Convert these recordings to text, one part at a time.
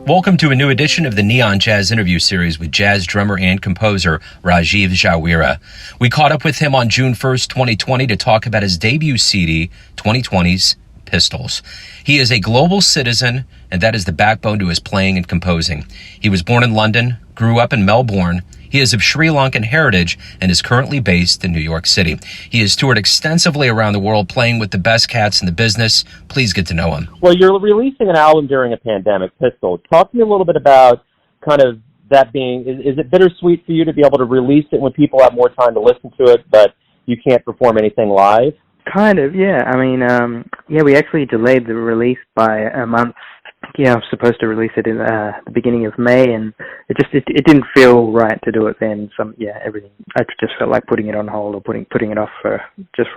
Welcome to a new edition of the Neon Jazz interview series with jazz drummer and composer Rajiv Jayaweera. We caught up with him on June 1st, 2020 to talk about his debut CD, 2020's Pistils. He is a global citizen, and that is the backbone to his playing and composing. He was born in London, grew up in Melbourne. He is of Sri Lankan heritage and is currently based in New York City. He has toured extensively around the world, playing with the best cats in the business. Please get to know him. Well, you're releasing an album during a pandemic, Pistils. Talk to me a little bit about kind of that being, is it bittersweet for you to be able to release it when people have more time to listen to it, but you can't perform anything live? Kind of, yeah. I mean, we actually delayed the release by a month. Yeah, I was supposed to release it in the beginning of May, and it didn't feel right to do it then. Everything. I just felt like putting it on hold or putting it off for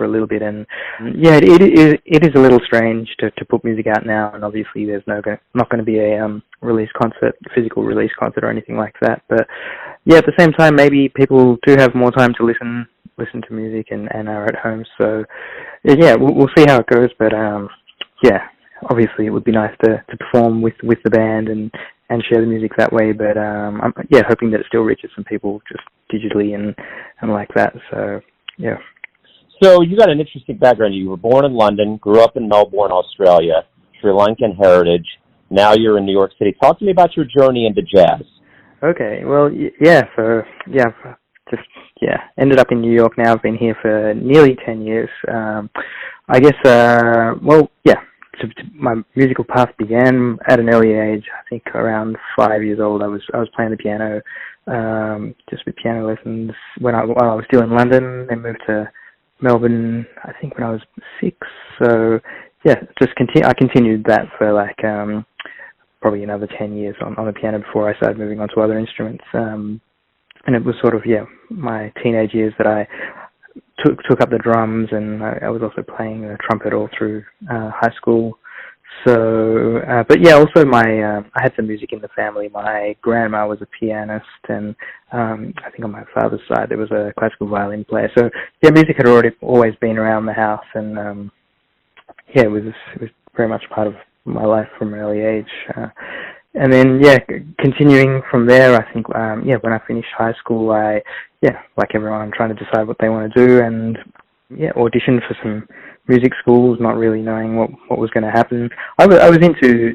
a little bit. And yeah, it is a little strange to put music out now, and obviously there's not going to be a physical release concert or anything like that. But yeah, at the same time, maybe people do have more time to listen to music and are at home. So yeah, we'll see how it goes. But yeah. Obviously, it would be nice to perform with the band and share the music that way. But I'm hoping that it still reaches some people just digitally and like that. So yeah. So you got an interesting background. You were born in London, grew up in Melbourne, Australia, Sri Lankan heritage. Now you're in New York City. Talk to me about your journey into jazz. Okay. Well, yeah. So ended up in New York now. I've been here for nearly 10 years. My musical path began at an early age. I think around 5 years old. I was playing the piano, just with piano lessons while I was still in London. Then moved to Melbourne, I think when I was 6. So yeah, I continued that for probably another 10 years on the piano before I started moving on to other instruments. And it was sort of my teenage years that I took up the drums, and I was also playing the trumpet all through high school. So, but yeah, also I had some music in the family. My grandma was a pianist, and I think on my father's side there was a classical violin player. So yeah, music had always been around the house, and it was very much part of my life from an early age. And then, continuing from there, I think, when I finished high school, like everyone, I'm trying to decide what they want to do, and, auditioned for some music schools, not really knowing what was going to happen. I was into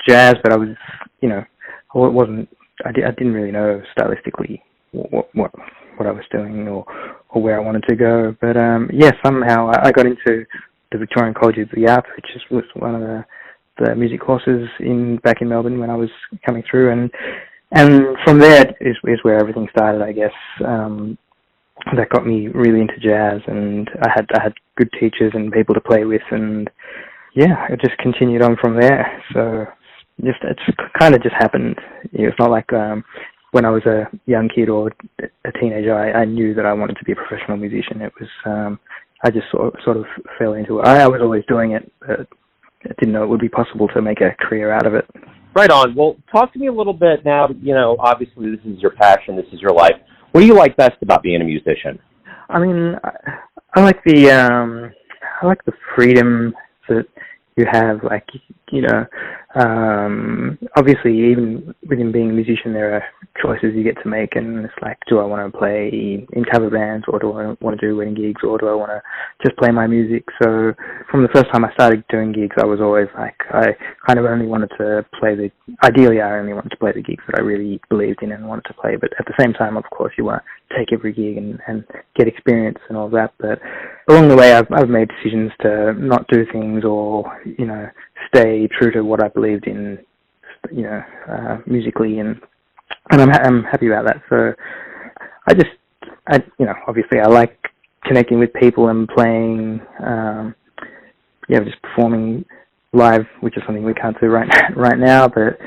jazz, but I was, I didn't really know stylistically what I was doing or where I wanted to go. But, somehow I got into the Victorian College of the Arts, which was one of the music courses back in Melbourne when I was coming through, and from there is where everything started, I guess. That got me really into jazz, and I had good teachers and people to play with, and it just continued on from there. So it's kind of just happened. It's not like when I was a young kid or a teenager, I knew that I wanted to be a professional musician. It was I just sort of fell into it. I was always doing it, but I didn't know it would be possible to make a career out of it. Right on. Well, talk to me a little bit now. Obviously this is your passion. This is your life. What do you like best about being a musician? I mean, I like the freedom that you have. Obviously, even within being a musician, there are choices you get to make, and it's like, do I want to play in cover bands, or do I want to do wedding gigs, or do I want to just play my music? So from the first time I started doing gigs, I was always like, I kind of only wanted to play ideally I only wanted to play the gigs that I really believed in and wanted to play, but at the same time, of course, you want to take every gig and get experience and all that. But along the way, I've made decisions to not do things, or stay true to what I believed in, musically, and I'm happy about that. So obviously I like connecting with people and playing, just performing live, which is something we can't do right now. But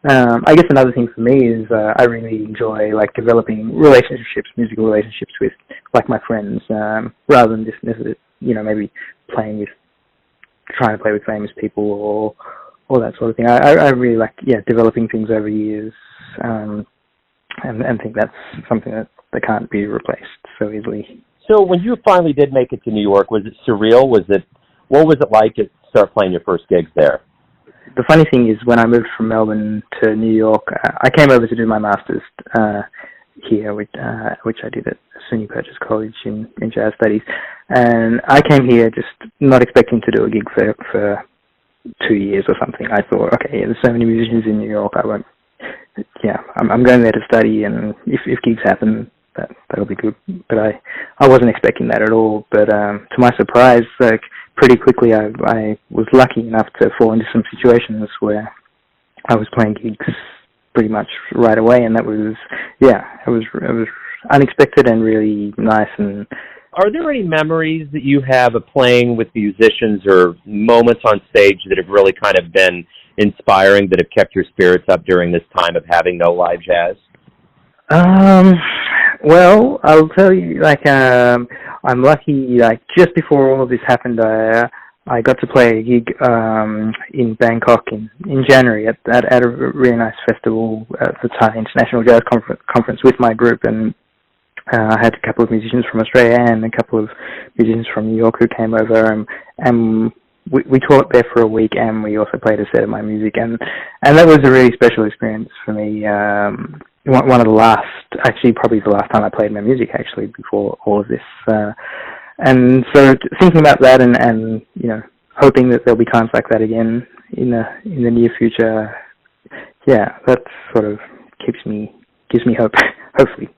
I guess another thing for me is I really enjoy developing musical relationships with my friends, rather than just maybe trying to play with famous people or that sort of thing. I really like developing things over years, and think that's something that can't be replaced so easily. So when you finally did make it to New York, was it surreal? What was it like to start playing your first gigs there? the funny thing is, when I moved from Melbourne to New York, I came over to do my master's here, which I did at SUNY Purchase College in jazz studies, and I came here just not expecting to do a gig for 2 years or something. I thought, okay, there's so many musicians in New York, I won't. Yeah, I'm going there to study, and if gigs happen, that'll be good. But I wasn't expecting that at all. But to my surprise, like pretty quickly, I was lucky enough to fall into some situations where I was playing gigs pretty much right away, and that was it was unexpected and really nice. And are there any memories that you have of playing with musicians or moments on stage that have really kind of been inspiring, that have kept your spirits up during this time of having no live jazz? Well, I'll tell you, like, I'm lucky, like, just before all of this happened, I got to play a gig, in Bangkok in January at a really nice festival at the Thai International Jazz Conference with my group, and I had a couple of musicians from Australia and a couple of musicians from New York who came over, and we taught there for a week, and we also played a set of my music, and that was a really special experience for me. One of the last, actually probably the last time I played my music, actually, before all of this. And so thinking about that and you know, hoping that there'll be times like that again in the near future, yeah, that sort of gives me hope, hopefully.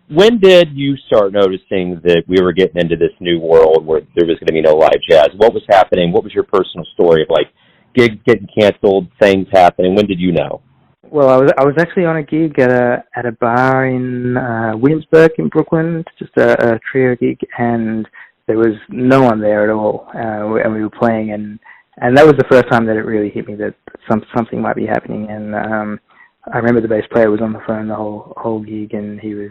When did you start noticing that we were getting into this new world where there was going to be no live jazz? What was happening? What was your personal story of, like, gigs getting canceled, things happening? When did you know? Well, I was actually on a gig at a bar in Williamsburg in Brooklyn, just a trio gig, and there was no one there at all, and we were playing, and that was the first time that it really hit me that something might be happening. And I remember the bass player was on the phone the whole gig, and he was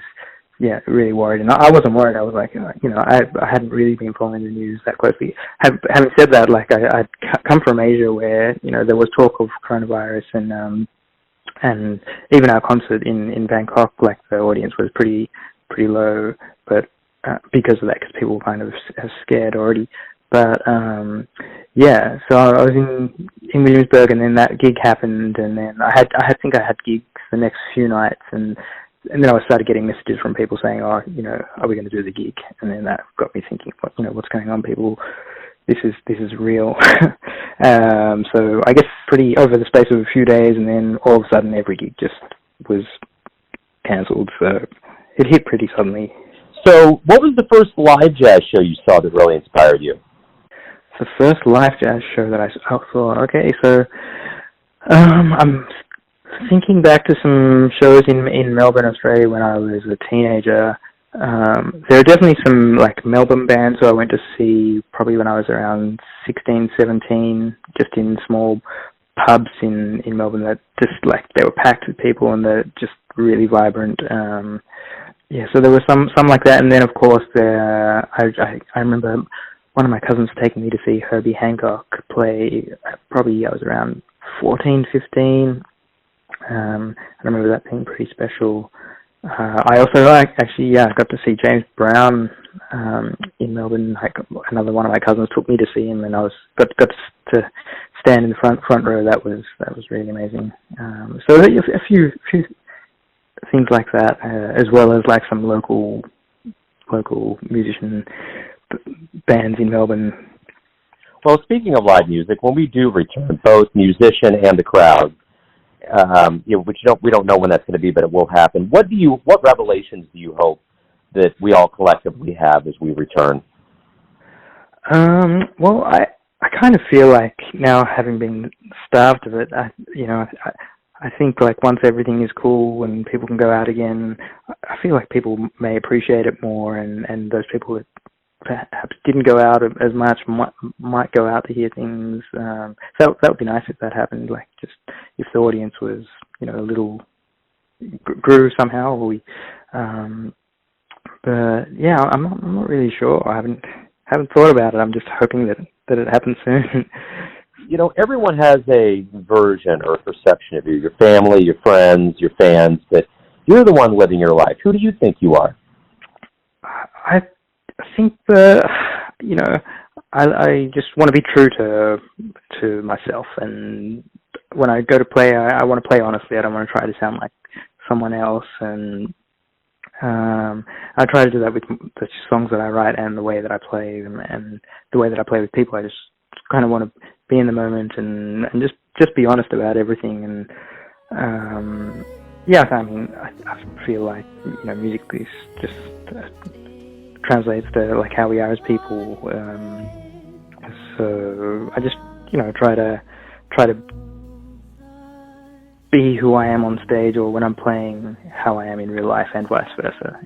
really worried, and I wasn't worried. I was like, you know, I hadn't really been following the news that closely. Having said that, like I'd come from Asia, where, you know, there was talk of coronavirus, and even our concert in Bangkok, like, the audience was pretty low, but because of that, because people were kind of scared already. But so I was in Williamsburg, and then that gig happened, and then I think I had gigs the next few nights, and then I started getting messages from people saying, oh, you know, are we going to do the gig? And then that got me thinking, what's going on, people? This is real. So I guess pretty over the space of a few days, and then all of a sudden every gig just was cancelled. So it hit pretty suddenly. So what was the first live jazz show you saw that really inspired you? The first live jazz show that I saw, okay, so I'm thinking back to some shows in Melbourne, Australia when I was a teenager. There are definitely some, like, Melbourne bands who I went to see probably when I was around 16, 17, just in small pubs in Melbourne that just, like, they were packed with people, and they're just really vibrant. So there was some like that, and then, of course, I remember one of my cousins taking me to see Herbie Hancock play. Probably I was around 14, 15. I remember that being pretty special. I also got to see James Brown in Melbourne. Another one of my cousins took me to see him, and I got to stand in the front row. That was really amazing. So a few things like that, as well as, like, some local musician bands in Melbourne. Well, speaking of live music, when we do return, both musician and the crowd, which we don't know when that's going to be, but it will happen. What revelations do you hope that we all collectively have as we return? Well, I kind of feel like now, having been starved of it, I think, like, once everything is cool and people can go out again, I feel like people may appreciate it more, and those people that perhaps didn't go out as much might go out to hear things. So that would be nice if that happened. Like, just if the audience was, you know, a little grew somehow. But yeah, I'm not really sure. I haven't thought about it. I'm just hoping that it happens soon. You know, everyone has a version or a perception of you, your family, your friends, your fans, that you're the one living your life. Who do you think you are? I think I just want to be true to myself, and when I go to play, I want to play honestly. I don't want to try to sound like someone else, and I try to do that with the songs that I write and the way that I play them and the way that I play with people. I just kind of want to be in the moment and just be honest about everything. And yeah, I mean, I feel like, you know, music is just translates to like how we are as people. So I just, you know, try to be who I am on stage, or when I'm playing how I am in real life, and vice versa.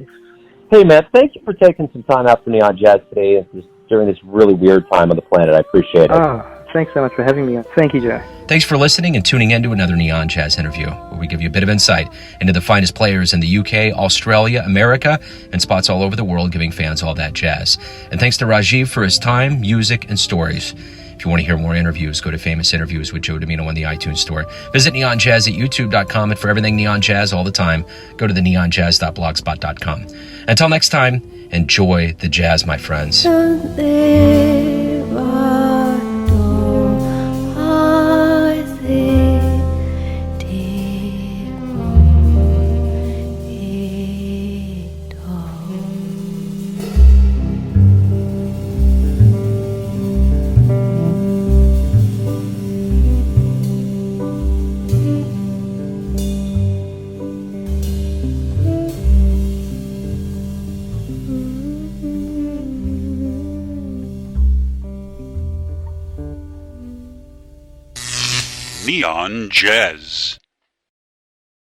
Hey, Matt, thank you for taking some time out for Neon Jazz today during this really weird time on the planet. I appreciate it. Oh, thanks so much for having me. Thank you, Joe. Thanks for listening and tuning in to another Neon Jazz interview, where we give you a bit of insight into the finest players in the UK, Australia, America, and spots all over the world, giving fans all that jazz. And thanks to Rajiv for his time, music, and stories. If you want to hear more interviews, go to Famous Interviews with Joe Domino on the iTunes Store. Visit neonjazz at youtube.com, and for everything Neon Jazz all the time, go to the neonjazz.blogspot.com. Until next time, enjoy the jazz, my friends. Neon Jazz.